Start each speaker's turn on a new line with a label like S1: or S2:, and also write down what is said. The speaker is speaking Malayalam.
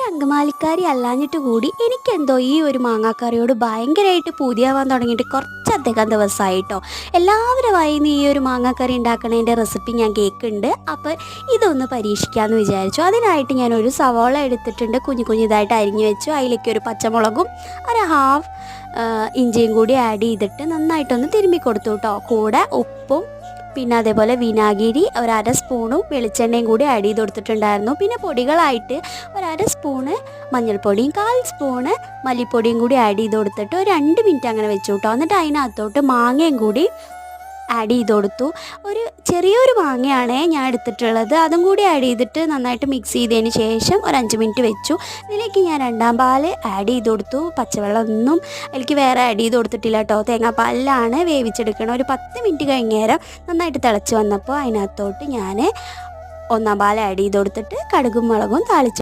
S1: അങ്കമാലിക്കാരി അല്ലാഞ്ഞിട്ട് കൂടി എനിക്കെന്തോ ഈ ഒരു മാങ്ങാക്കറിയോട് ഭയങ്കരമായിട്ട് പൂതിയാവാൻ തുടങ്ങിയിട്ട് കുറച്ചധികം ദിവസമായിട്ടോ. എല്ലാവരും വായിന്ന് ഈ ഒരു മാങ്ങാക്കറി ഉണ്ടാക്കണതിൻ്റെ റെസിപ്പി ഞാൻ കേൾക്കുന്നുണ്ട്. അപ്പോൾ ഇതൊന്ന് പരീക്ഷിക്കാമെന്ന് വിചാരിച്ചു. അതിനായിട്ട് ഞാനൊരു സവാള എടുത്തിട്ടുണ്ട്, കുഞ്ഞു കുഞ്ഞിതായിട്ട് അരിഞ്ഞു വെച്ചു. അതിലേക്ക് ഒരു പച്ചമുളകും ഒരു ഹാഫ് ഇഞ്ചിയും കൂടി ആഡ് ചെയ്തിട്ട് നന്നായിട്ടൊന്ന് തിരുമ്മി കൊടുത്തു കേട്ടോ. കൂടെ ഉപ്പും പിന്നെ അതേപോലെ വിനാഗിരി ഒരു അര സ്പൂണും വെളിച്ചെണ്ണയും കൂടി ആഡ് ചെയ്ത് കൊടുത്തിട്ടുണ്ടായിരുന്നു. പിന്നെ പൊടികളായിട്ട് ഒരു അര സ്പൂണ് മഞ്ഞൾപ്പൊടിയും 1/4 സ്പൂണ് മല്ലിപ്പൊടിയും കൂടി ആഡ് ചെയ്ത് കൊടുത്തിട്ട് ഒരു 2 മിനിറ്റ് അങ്ങനെ വെച്ചു കേട്ടോ. എന്നിട്ട് അതിനകത്തോട്ട് മാങ്ങയും കൂടി ആഡ് ചെയ്ത് കൊടുത്തു. ഒരു ചെറിയൊരു മാങ്ങയാണ് ഞാൻ എടുത്തിട്ടുള്ളത്, അതും കൂടി ആഡ് ചെയ്തിട്ട് നന്നായിട്ട് മിക്സ് ചെയ്തതിന് ശേഷം ഒരു 5 മിനിറ്റ് വെച്ചു. ഇതിലേക്ക് ഞാൻ 2ാം പാല് ആഡ് ചെയ്ത് കൊടുത്തു. പച്ചവെള്ളമൊന്നും എനിക്ക് വേറെ ആഡ് ചെയ്ത് കൊടുത്തിട്ടില്ല കേട്ടോ, തേങ്ങാപ്പാലിലാണ് വേവിച്ചെടുക്കണം. ഒരു 10 മിനിറ്റ് കഴിഞ്ഞേരം നന്നായിട്ട് തിളച്ച് വന്നപ്പോൾ അതിനകത്തോട്ട് ഞാൻ 1ാം പാൽ ആഡ് ചെയ്ത് കൊടുത്തിട്ട് കടുകും മുളകും താളിച്ചു.